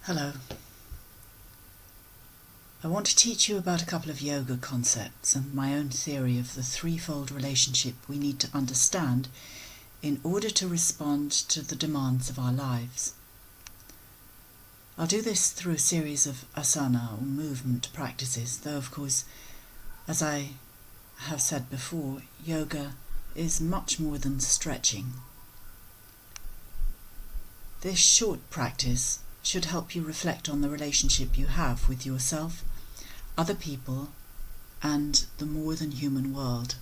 Hello. I want to teach you about a couple of yoga concepts and my own theory of the threefold relationship we need to understand in order to respond to the demands of our lives. I'll do this through a series of asana or movement practices, though of course, as I have said before, yoga is much more than stretching. This short practice should help you reflect on the relationship you have with yourself, other people, and the more than human world.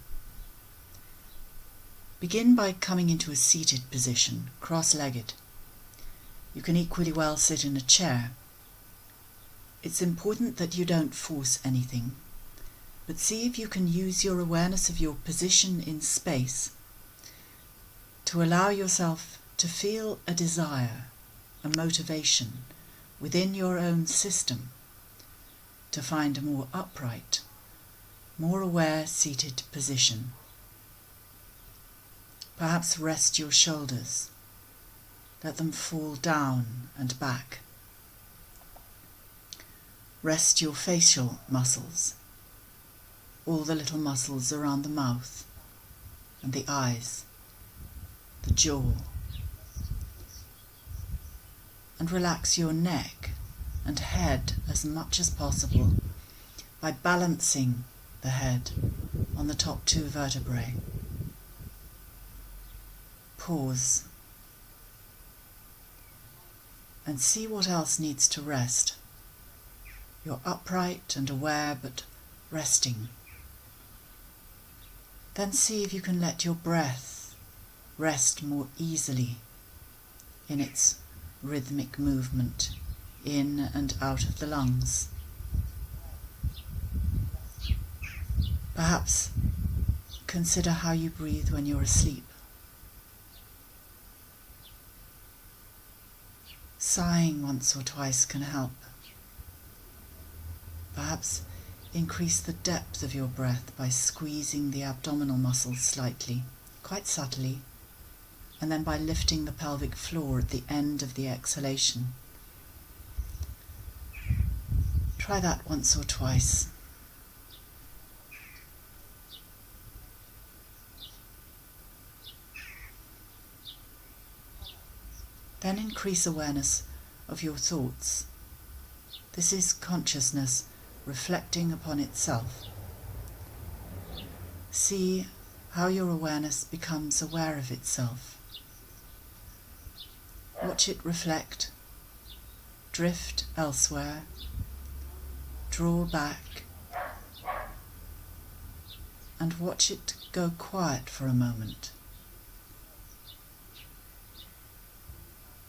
Begin by coming into a seated position, cross-legged. You can equally well sit in a chair. It's important that you don't force anything, but see if you can use your awareness of your position in space to allow yourself to feel a desire, a motivation within your own system to find a more upright, more aware seated position. Perhaps rest your shoulders. Let them fall down and back. Rest your facial muscles, all the little muscles around the mouth and the eyes, the jaw. And relax your neck and head as much as possible by balancing the head on the top two vertebrae. Pause and see what else needs to rest. You're upright and aware, but resting. Then see if you can let your breath rest more easily in its rhythmic movement in and out of the lungs. Perhaps consider how you breathe when you're asleep. Sighing once or twice can help. Perhaps increase the depth of your breath by squeezing the abdominal muscles slightly, quite subtly, and then by lifting the pelvic floor at the end of the exhalation. Try that once or twice. Then increase awareness of your thoughts. This is consciousness reflecting upon itself. See how your awareness becomes aware of itself. Watch it reflect, drift elsewhere, draw back, and watch it go quiet for a moment.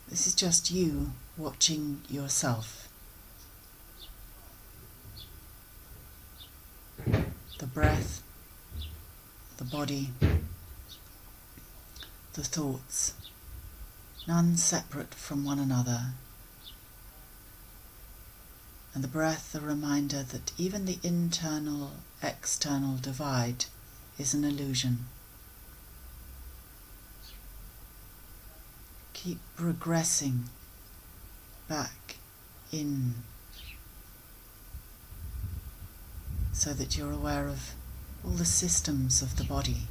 This is just you watching yourself. The breath, the body, the thoughts, none separate from one another. And the breath a reminder that even the internal-external divide is an illusion. Keep regressing back in so that you're aware of all the systems of the body,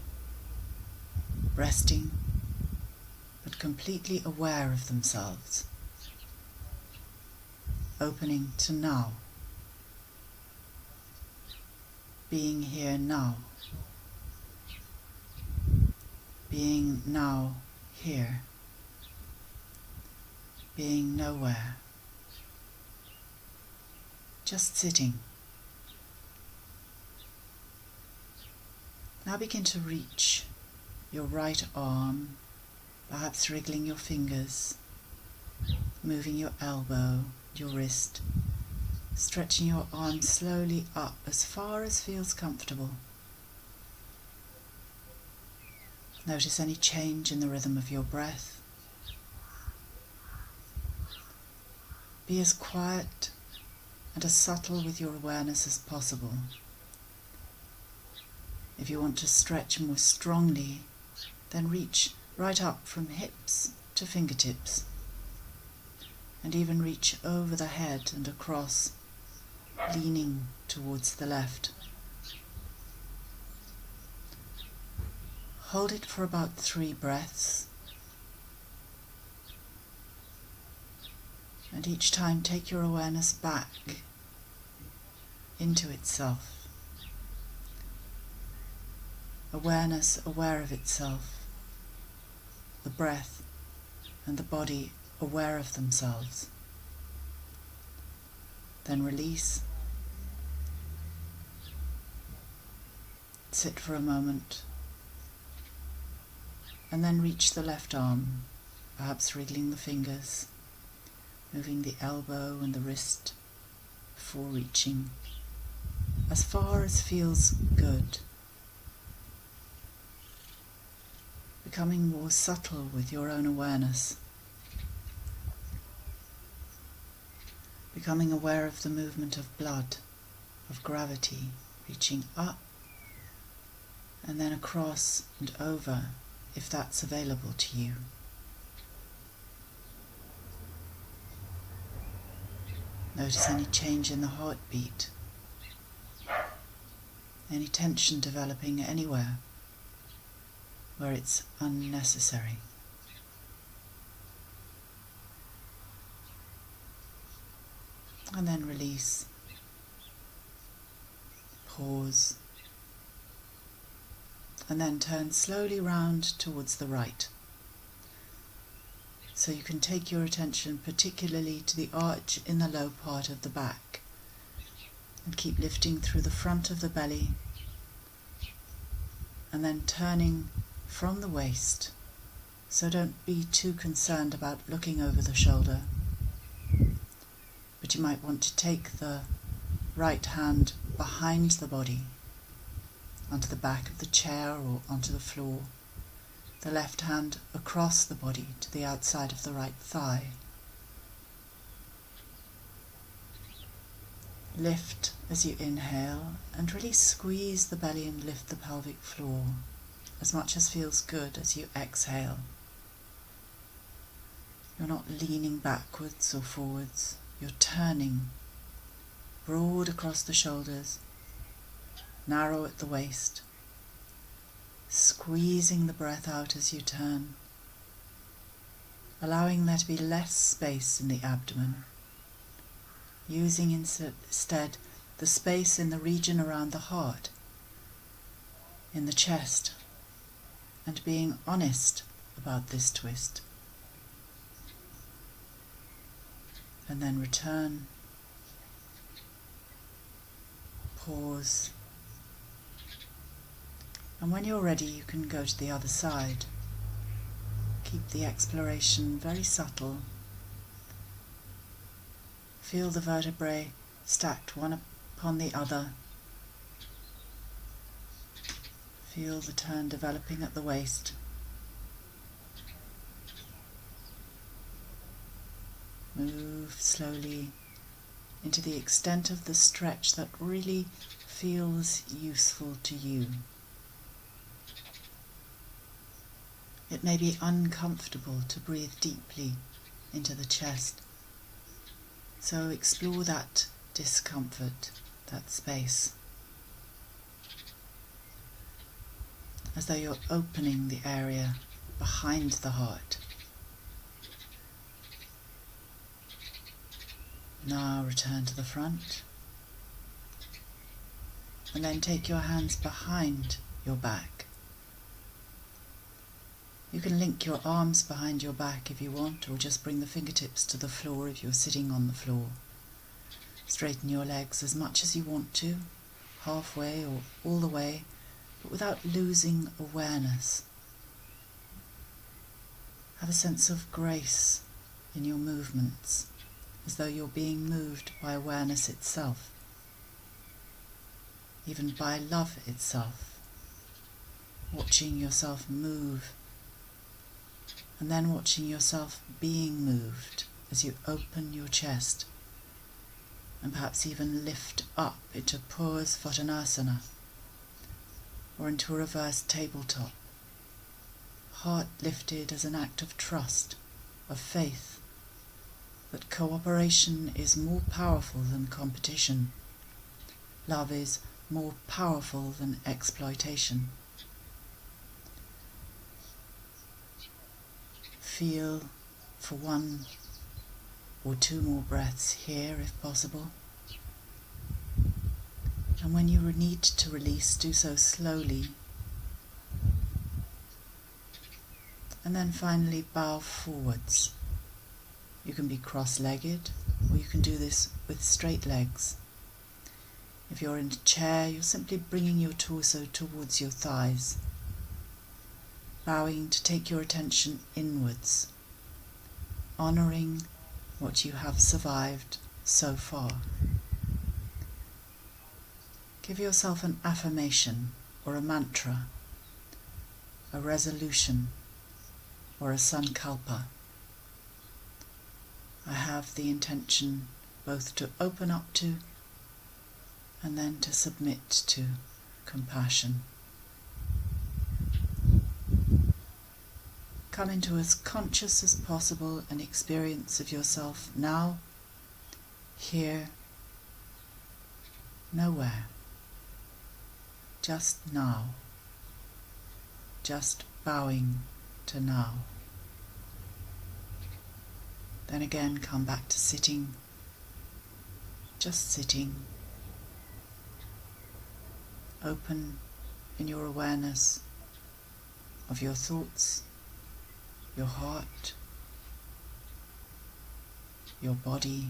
resting but completely aware of themselves, opening to now, being here now, being now here, being nowhere, just sitting. Now begin to reach your right arm, perhaps wriggling your fingers, moving your elbow, your wrist, stretching your arm slowly up as far as feels comfortable. Notice any change in the rhythm of your breath. Be as quiet and as subtle with your awareness as possible. If you want to stretch more strongly, then reach right up from hips to fingertips. and even reach over the head and across, leaning towards the left. Hold it for about 3 breaths, and each time take your awareness back into itself. Awareness aware of itself, the breath and the body aware of themselves. Then release. Sit for a moment, and then reach the left arm, perhaps wriggling the fingers, moving the elbow and the wrist before reaching as far as feels good. Becoming more subtle with your own awareness. Becoming aware of the movement of blood, of gravity, reaching up and then across and over if that's available to you. Notice any change in the heartbeat, any tension developing anywhere where it's unnecessary. And then release, pause, and then turn slowly round towards the right. So you can take your attention particularly to the arch in the low part of the back, and keep lifting through the front of the belly, and then turning from the waist. So don't be too concerned about looking over the shoulder, but you might want to take the right hand behind the body, onto the back of the chair or onto the floor, the left hand across the body to the outside of the right thigh. Lift as you inhale and really squeeze the belly and lift the pelvic floor as much as feels good as you exhale. You're not leaning backwards or forwards, you're turning broad across the shoulders, narrow at the waist, squeezing the breath out as you turn, allowing there to be less space in the abdomen, using instead the space in the region around the heart, in the chest, and being honest about this twist. And then return, pause, and when you're ready you can go to the other side. Keep the exploration very subtle. Feel the vertebrae stacked one upon the other. Feel the turn developing at the waist. Move slowly into the extent of the stretch that really feels useful to you. It may be uncomfortable to breathe deeply into the chest, so explore that discomfort, that space, as though you're opening the area behind the heart. Now return to the front, and then take your hands behind your back. You can link your arms behind your back if you want, or just bring the fingertips to the floor if you're sitting on the floor. Straighten your legs as much as you want to, halfway or all the way, but without losing awareness. Have a sense of grace in your movements, as though you're being moved by awareness itself, even by love itself, watching yourself move, and then watching yourself being moved as you open your chest, and perhaps even lift up into Purusvartanasana, or into a reverse tabletop, heart lifted as an act of trust, of faith, that cooperation is more powerful than competition. Love is more powerful than exploitation. Feel for 1 or 2 more breaths here if possible. And when you need to release, do so slowly. And then finally bow forwards. You can be cross-legged, or you can do this with straight legs. If you're in a chair, you're simply bringing your torso towards your thighs, bowing to take your attention inwards, honouring what you have survived so far. Give yourself an affirmation or a mantra, a resolution or a sankalpa. I have the intention both to open up to and then to submit to compassion. Come into as conscious as possible an experience of yourself now, here, nowhere. Just now, just bowing to now. Then again come back to sitting, just sitting, open in your awareness of your thoughts, your heart, your body,